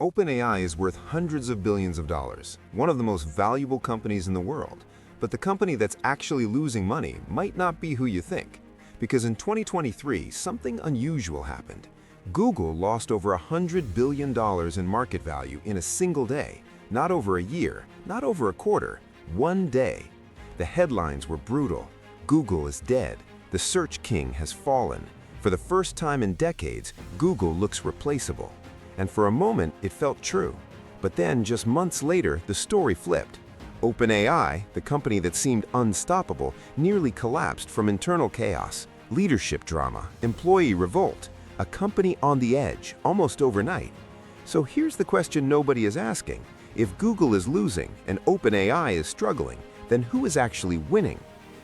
OpenAI is worth hundreds of billions of dollars, one of the most valuable companies in the world. But the company that's actually losing money might not be who you think. Because in 2023, something unusual happened. Google lost over $100 billion in market value in a single day. Not over a year, not over a quarter, one day. The headlines were brutal. Google is dead. The search king has fallen. For the first time in decades, Google looks replaceable. And for a moment, it felt true. But then, just months later, the story flipped. OpenAI, the company that seemed unstoppable, nearly collapsed from internal chaos, leadership drama, employee revolt, a company on the edge, almost overnight. So here's the question nobody is asking. If Google is losing and OpenAI is struggling, then who is actually winning?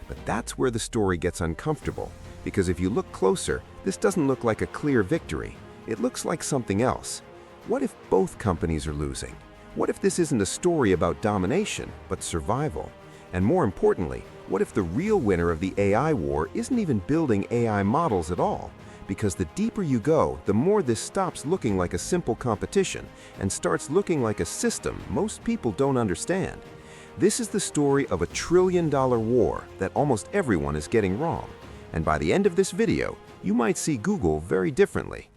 But that's where the story gets uncomfortable, because if you look closer, this doesn't look like a clear victory. It looks like something else. What if both companies are losing? What if this isn't a story about domination, but survival? And more importantly, what if the real winner of the AI war isn't even building AI models at all? Because the deeper you go, the more this stops looking like a simple competition and starts looking like a system most people don't understand. This is the story of a trillion-dollar war that almost everyone is getting wrong. And by the end of this video, you might see Google very differently.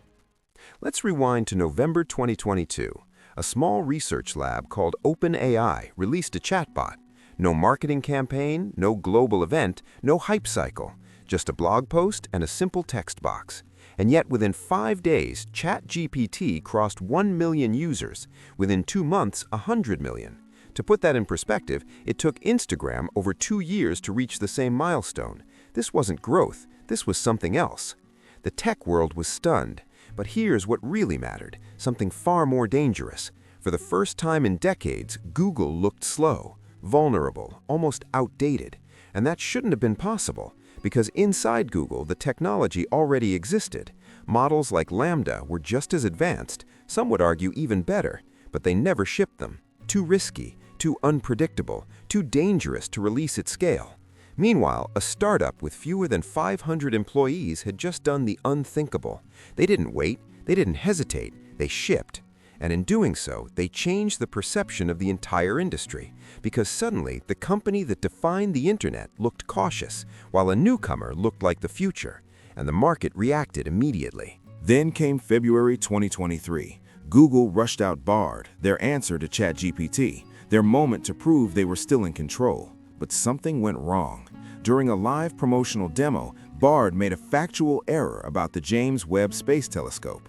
Let's rewind to November 2022. A small research lab called OpenAI released a chatbot. No marketing campaign, no global event, no hype cycle. Just a blog post and a simple text box. And yet within 5 days, ChatGPT crossed 1 million users. Within 2 months, 100 million. To put that in perspective, it took Instagram over 2 years to reach the same milestone. This wasn't growth, this was something else. The tech world was stunned. But here's what really mattered, something far more dangerous. For the first time in decades, Google looked slow, vulnerable, almost outdated. And that shouldn't have been possible, because inside Google, the technology already existed. Models like Lambda were just as advanced, some would argue even better, but they never shipped them. Too risky, too unpredictable, too dangerous to release at scale. Meanwhile, a startup with fewer than 500 employees had just done the unthinkable. They didn't wait, they didn't hesitate, they shipped. And in doing so, they changed the perception of the entire industry, because suddenly the company that defined the internet looked cautious, while a newcomer looked like the future, and the market reacted immediately. Then came February 2023. Google rushed out Bard, their answer to ChatGPT, their moment to prove they were still in control. But something went wrong. During a live promotional demo, Bard made a factual error about the James Webb Space Telescope.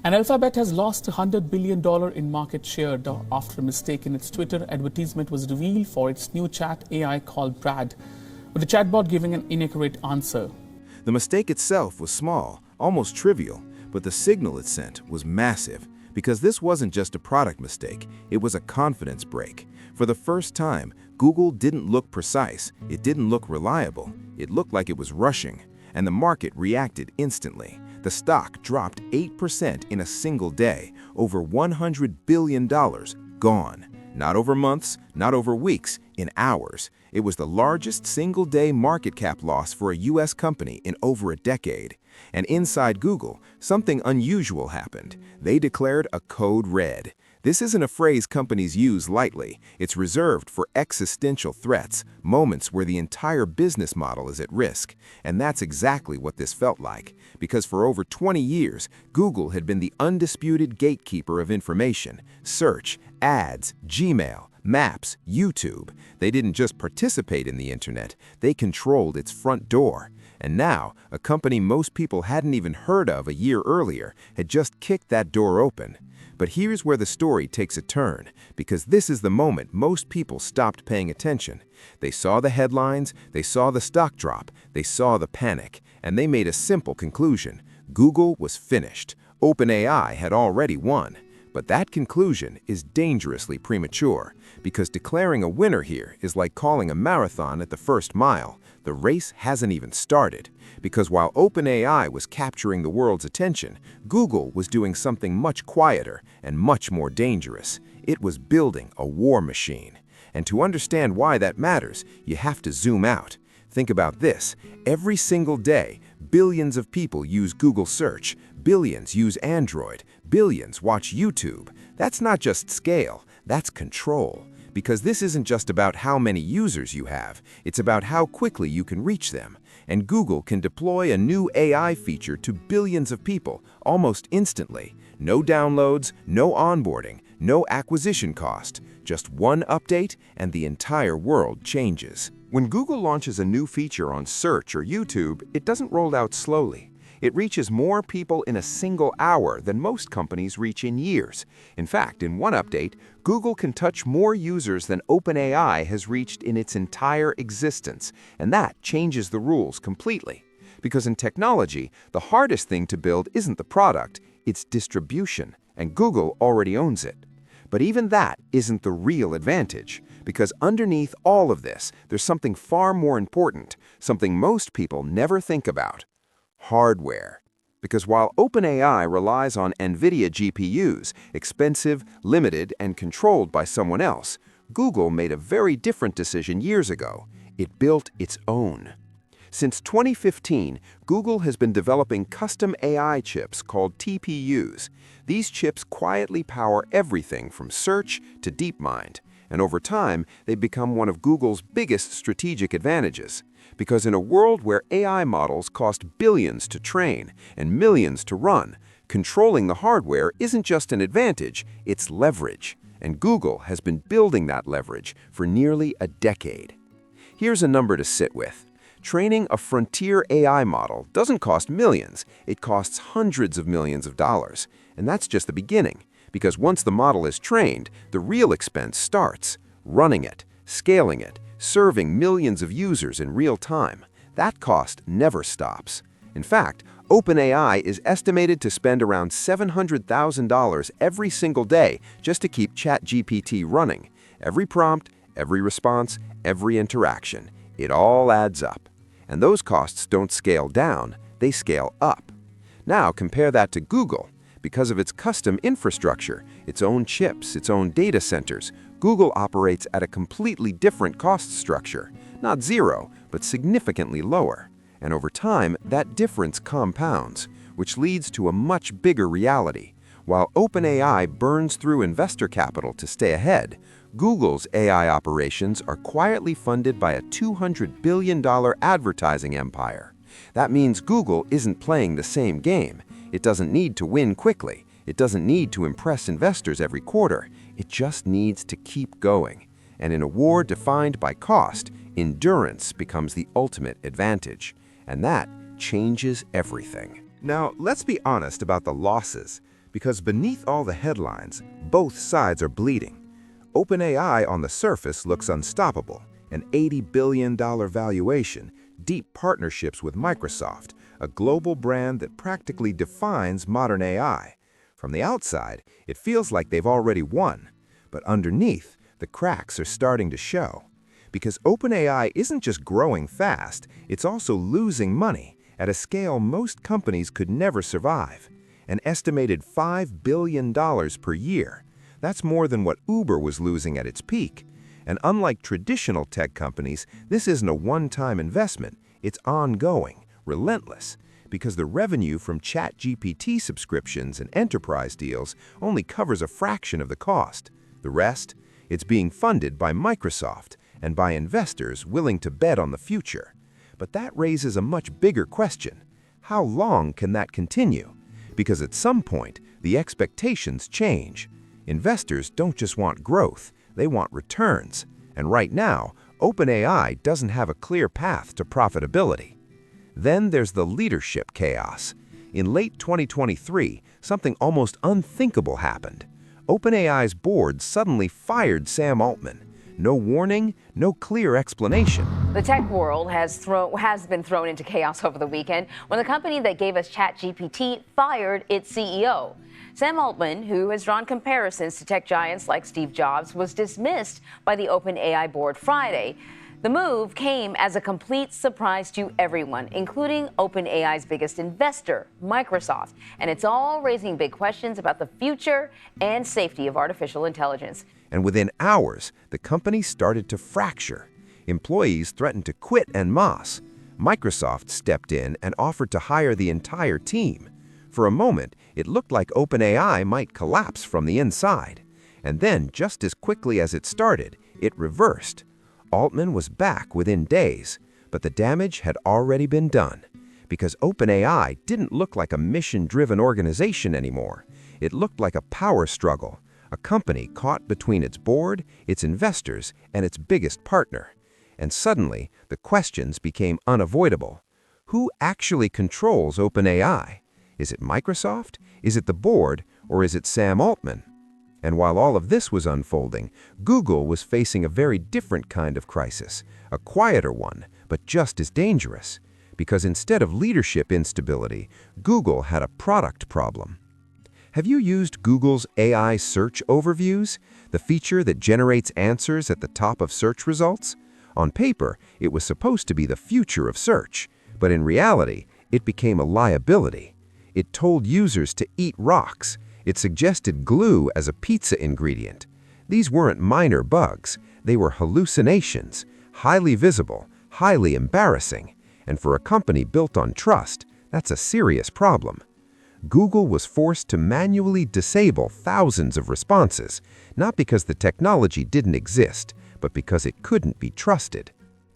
And Alphabet has lost $100 billion in market share after a mistake in its Twitter advertisement was revealed for its new chat AI called Brad, with the chatbot giving an inaccurate answer. The mistake itself was small, almost trivial, but the signal it sent was massive, because this wasn't just a product mistake, it was a confidence break. For the first time, Google didn't look precise, it didn't look reliable, it looked like it was rushing, and the market reacted instantly. The stock dropped 8% in a single day, over $100 billion gone. Not over months, not over weeks, in hours. It was the largest single-day market cap loss for a US company in over a decade. And inside Google, something unusual happened. They declared a code red. This isn't a phrase companies use lightly. It's reserved for existential threats, moments where the entire business model is at risk. And that's exactly what this felt like. Because for over 20 years, Google had been the undisputed gatekeeper of information, search, ads, Gmail, Maps, YouTube. They didn't just participate in the internet, they controlled its front door. And now, a company most people hadn't even heard of a year earlier had just kicked that door open. But here's where the story takes a turn, because this is the moment most people stopped paying attention. They saw the headlines, they saw the stock drop, they saw the panic, and they made a simple conclusion. Google was finished. OpenAI had already won. But that conclusion is dangerously premature, because declaring a winner here is like calling a marathon at the first mile. The race hasn't even started, because while OpenAI was capturing the world's attention, Google was doing something much quieter and much more dangerous. It was building a war machine. And to understand why that matters, you have to zoom out. Think about this. Every single day, Billions of people use Google Search, billions use Android, billions watch YouTube. That's not just scale, that's control. Because this isn't just about how many users you have, it's about how quickly you can reach them. And Google can deploy a new AI feature to billions of people almost instantly. No downloads, no onboarding, no acquisition cost. Just one update and the entire world changes. When Google launches a new feature on Search or YouTube, it doesn't roll out slowly. It reaches more people in a single hour than most companies reach in years. In fact, in one update, Google can touch more users than OpenAI has reached in its entire existence, and that changes the rules completely. Because in technology, the hardest thing to build isn't the product, it's distribution, and Google already owns it. But even that isn't the real advantage, because underneath all of this, there's something far more important, something most people never think about. Hardware. Because while OpenAI relies on nvidia GPUs, expensive, limited, and controlled by someone else, Google made a very different decision years ago. It built its own. Since 2015, Google has been developing custom AI chips called TPUs. These chips quietly power everything from search to DeepMind, and over time, they've become one of Google's biggest strategic advantages. Because in a world where AI models cost billions to train and millions to run, controlling the hardware isn't just an advantage, it's leverage. And Google has been building that leverage for nearly a decade. Here's a number to sit with. Training a frontier AI model doesn't cost millions, it costs hundreds of millions of dollars. And that's just the beginning, because once the model is trained, the real expense starts. Running it, scaling it, serving millions of users in real time. That cost never stops. In fact, OpenAI is estimated to spend around $700,000 every single day just to keep ChatGPT running. Every prompt, every response, every interaction. It all adds up. And those costs don't scale down, they scale up. Now compare that to Google. Because of its custom infrastructure, its own chips, its own data centers, Google operates at a completely different cost structure. Not zero, but significantly lower. And over time, that difference compounds, which leads to a much bigger reality. While OpenAI burns through investor capital to stay ahead, Google's AI operations are quietly funded by a $200 billion advertising empire. That means Google isn't playing the same game. It doesn't need to win quickly. It doesn't need to impress investors every quarter. It just needs to keep going. And in a war defined by cost, endurance becomes the ultimate advantage. And that changes everything. Now, let's be honest about the losses, because beneath all the headlines, both sides are bleeding. OpenAI on the surface looks unstoppable, an $80 billion valuation, deep partnerships with Microsoft, a global brand that practically defines modern AI. From the outside, it feels like they've already won. But underneath, the cracks are starting to show. Because OpenAI isn't just growing fast, it's also losing money at a scale most companies could never survive. An estimated $5 billion per year. That's more than what Uber was losing at its peak. And unlike traditional tech companies, this isn't a one-time investment. It's ongoing, relentless, because the revenue from ChatGPT subscriptions and enterprise deals only covers a fraction of the cost. The rest? It's being funded by Microsoft and by investors willing to bet on the future. But that raises a much bigger question. How long can that continue? Because at some point, the expectations change. Investors don't just want growth, they want returns. And right now, OpenAI doesn't have a clear path to profitability. Then there's the leadership chaos. In late 2023, something almost unthinkable happened. OpenAI's board suddenly fired Sam Altman. No warning, no clear explanation. The tech world has been thrown into chaos over the weekend when the company that gave us ChatGPT fired its CEO. Sam Altman, who has drawn comparisons to tech giants like Steve Jobs, was dismissed by the OpenAI board Friday. The move came as a complete surprise to everyone, including OpenAI's biggest investor, Microsoft. And it's all raising big questions about the future and safety of artificial intelligence. And within hours, the company started to fracture. Employees threatened to quit en masse. Microsoft stepped in and offered to hire the entire team. For a moment, it looked like OpenAI might collapse from the inside. And then, just as quickly as it started, it reversed. Altman was back within days, but the damage had already been done. Because OpenAI didn't look like a mission-driven organization anymore. It looked like a power struggle, a company caught between its board, its investors, and its biggest partner. And suddenly, the questions became unavoidable. Who actually controls OpenAI? Is it Microsoft? Is it the board? Or is it Sam Altman? And while all of this was unfolding, Google was facing a very different kind of crisis, a quieter one, but just as dangerous. Because instead of leadership instability, Google had a product problem. Have you used Google's AI search overviews, the feature that generates answers at the top of search results? On paper, it was supposed to be the future of search, but in reality, it became a liability. It told users to eat rocks. It suggested glue as a pizza ingredient. These weren't minor bugs. They were hallucinations, highly visible, highly embarrassing. And for a company built on trust, that's a serious problem. Google was forced to manually disable thousands of responses, not because the technology didn't exist, but because it couldn't be trusted.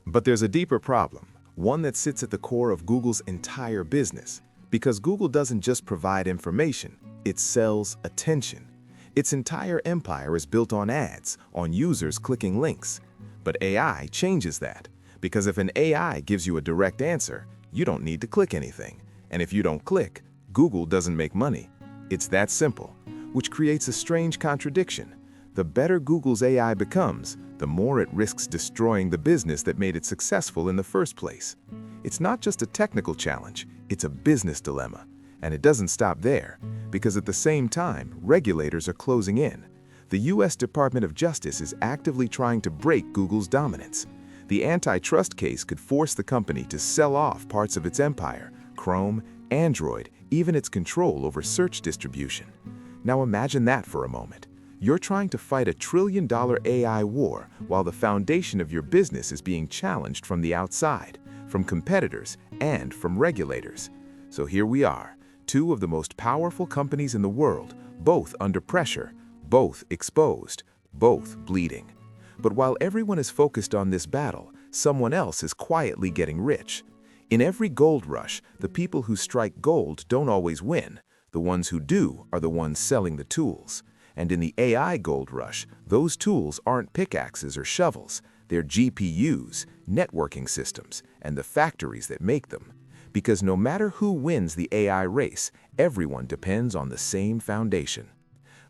But there's a deeper problem, one that sits at the core of Google's entire business. Because Google doesn't just provide information, it sells attention. Its entire empire is built on ads, on users clicking links. But AI changes that. Because if an AI gives you a direct answer, you don't need to click anything. And if you don't click, Google doesn't make money. It's that simple, which creates a strange contradiction. The better Google's AI becomes, the more it risks destroying the business that made it successful in the first place. It's not just a technical challenge, it's a business dilemma. And it doesn't stop there, because at the same time, regulators are closing in. The US Department of Justice is actively trying to break Google's dominance. The antitrust case could force the company to sell off parts of its empire, Chrome, Android, even its control over search distribution. Now imagine that for a moment. You're trying to fight a trillion-dollar AI war while the foundation of your business is being challenged from the outside, from competitors, and from regulators. So here we are, two of the most powerful companies in the world, both under pressure, both exposed, both bleeding. But while everyone is focused on this battle, someone else is quietly getting rich. In every gold rush, the people who strike gold don't always win. The ones who do are the ones selling the tools. And in the AI gold rush, those tools aren't pickaxes or shovels. They're GPUs, networking systems, and the factories that make them. Because no matter who wins the AI race, everyone depends on the same foundation.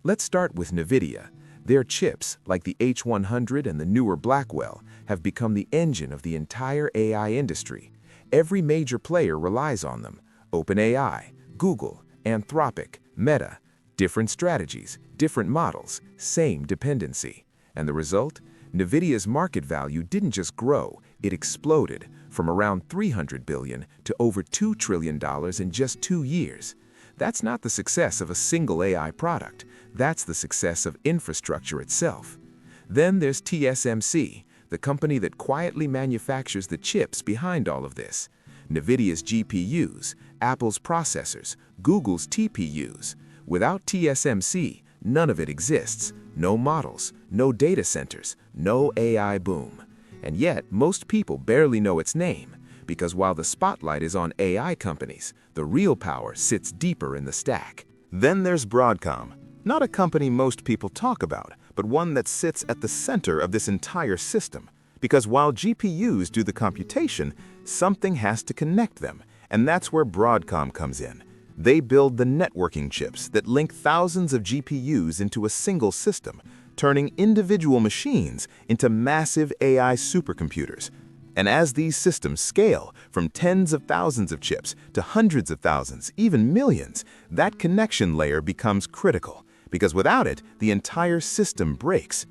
Let's start with nvidia. Their chips, like the H100 and the newer Blackwell, have become the engine of the entire AI industry. Every major player relies on them. OpenAI, Google, Anthropic, Meta. Different strategies, different models, same dependency. And the result? NVIDIA's market value didn't just grow, it exploded from around $300 billion to over $2 trillion in just 2 years. That's not the success of a single AI product. That's the success of infrastructure itself. Then there's TSMC, the company that quietly manufactures the chips behind all of this. NVIDIA's GPUs, Apple's processors, Google's TPUs. Without TSMC, none of it exists. No models, no data centers, no AI boom. And yet, most people barely know its name, because while the spotlight is on AI companies, the real power sits deeper in the stack. Then there's Broadcom, not a company most people talk about, but one that sits at the center of this entire system. Because while GPUs do the computation, something has to connect them, and that's where Broadcom comes in. They build the networking chips that link thousands of GPUs into a single system, turning individual machines into massive AI supercomputers. And as these systems scale from tens of thousands of chips to hundreds of thousands, even millions, that connection layer becomes critical, because without it, the entire system breaks.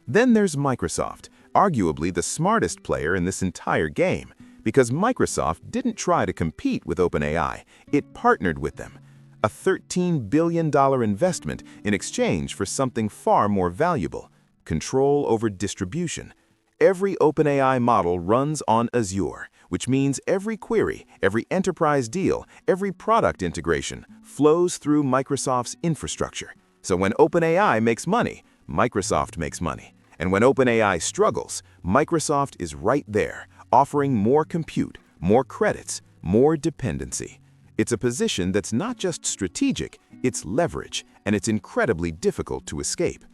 Then there's Microsoft, arguably the smartest player in this entire game, because Microsoft didn't try to compete with OpenAI, it partnered with them. A $13 billion investment in exchange for something far more valuable: control over distribution. Every OpenAI model runs on Azure, which means every query, every enterprise deal, every product integration flows through Microsoft's infrastructure. So when OpenAI makes money, Microsoft makes money. And when OpenAI struggles, Microsoft is right there, offering more compute, more credits, more dependency. It's a position that's not just strategic, it's leverage, and it's incredibly difficult to escape.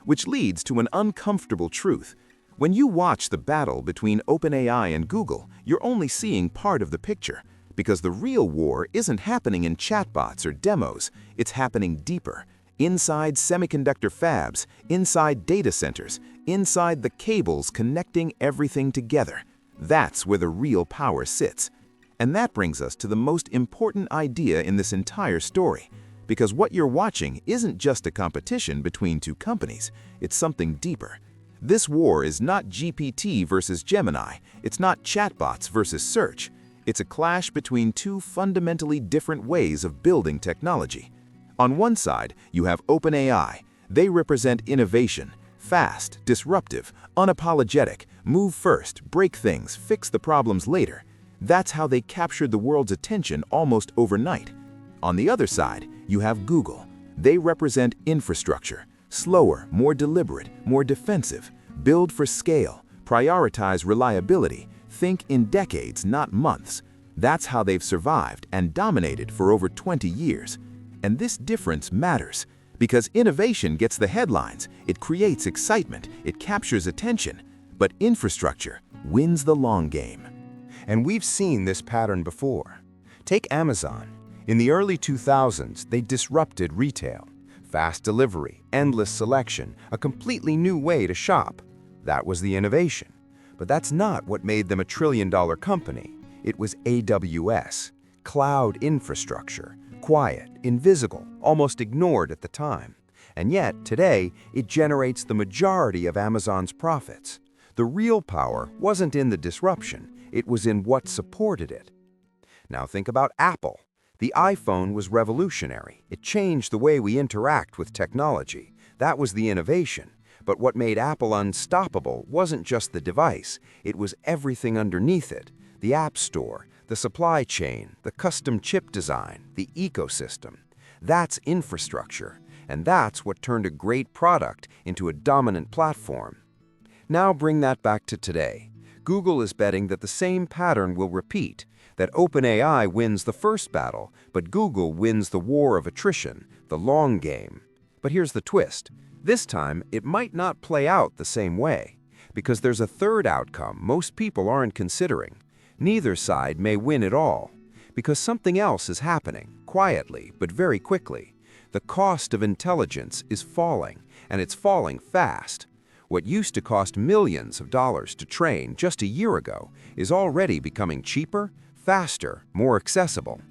Which leads to an uncomfortable truth. When you watch the battle between OpenAI and Google, you're only seeing part of the picture, because the real war isn't happening in chatbots or demos, it's happening deeper, inside semiconductor fabs, inside data centers, inside the cables connecting everything together. That's where the real power sits. And that brings us to the most important idea in this entire story, because what you're watching isn't just a competition between two companies, it's something deeper. This war is not GPT versus Gemini, it's not chatbots versus search. It's a clash between two fundamentally different ways of building technology. On one side, you have OpenAI. They represent innovation, fast, disruptive, unapologetic, move first, break things, fix the problems later. That's how they captured the world's attention almost overnight. On the other side, you have Google. They represent infrastructure, slower, more deliberate, more defensive, build for scale, prioritize reliability, think in decades, not months. That's how they've survived and dominated for over 20 years. And this difference matters, because innovation gets the headlines, it creates excitement, it captures attention, but infrastructure wins the long game. And we've seen this pattern before. Take Amazon. In the early 2000s, they disrupted retail. Fast delivery, endless selection, a completely new way to shop. That was the innovation. But that's not what made them a trillion-dollar company. It was AWS, cloud infrastructure, quiet, invisible, almost ignored at the time. And yet, today, it generates the majority of Amazon's profits. The real power wasn't in the disruption, it was in what supported it. Now think about Apple. The iPhone was revolutionary. It changed the way we interact with technology. That was the innovation. But what made Apple unstoppable wasn't just the device, it was everything underneath it. The App Store, the supply chain, the custom chip design, the ecosystem. That's infrastructure, and that's what turned a great product into a dominant platform. Now bring that back to today. Google is betting that the same pattern will repeat, that OpenAI wins the first battle, but Google wins the war of attrition, the long game. But here's the twist. This time, it might not play out the same way, because there's a third outcome most people aren't considering. Neither side may win it all, because something else is happening, quietly but very quickly. The cost of intelligence is falling, and it's falling fast. What used to cost millions of dollars to train just a year ago is already becoming cheaper, faster, more accessible.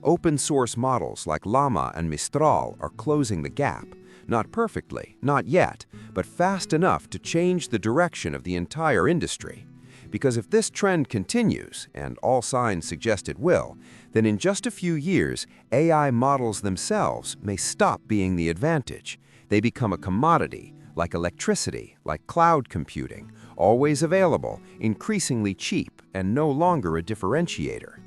Open-source models like Llama and Mistral are closing the gap. Not perfectly, not yet, but fast enough to change the direction of the entire industry. Because if this trend continues, and all signs suggest it will, then in just a few years, AI models themselves may stop being the advantage. They become a commodity, like electricity, like cloud computing, always available, increasingly cheap, and no longer a differentiator.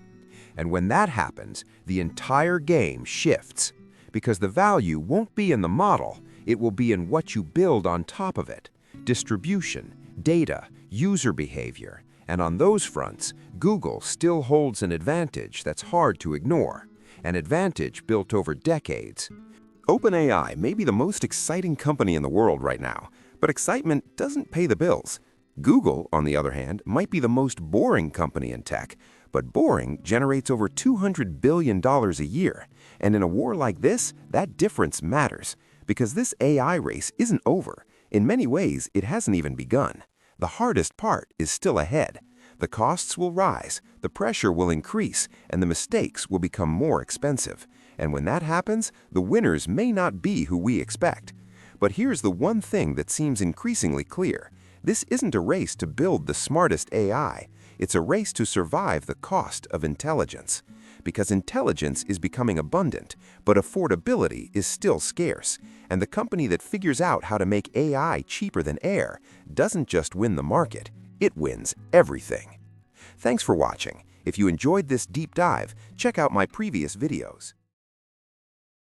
And when that happens, the entire game shifts, because the value won't be in the model, it will be in what you build on top of it. Distribution, data, user behavior, and on those fronts, Google still holds an advantage that's hard to ignore, an advantage built over decades. OpenAI may be the most exciting company in the world right now, but excitement doesn't pay the bills. Google, on the other hand, might be the most boring company in tech, but boring generates over $200 billion a year. And in a war like this, that difference matters, because this AI race isn't over. In many ways, it hasn't even begun. The hardest part is still ahead. The costs will rise, the pressure will increase, and the mistakes will become more expensive. And when that happens, the winners may not be who we expect. But here's the one thing that seems increasingly clear. This isn't a race to build the smartest AI. It's a race to survive the cost of intelligence. Because intelligence is becoming abundant, but affordability is still scarce. And the company that figures out how to make AI cheaper than air doesn't just win the market, it wins everything. Thanks for watching. If you enjoyed this deep dive, check out my previous videos.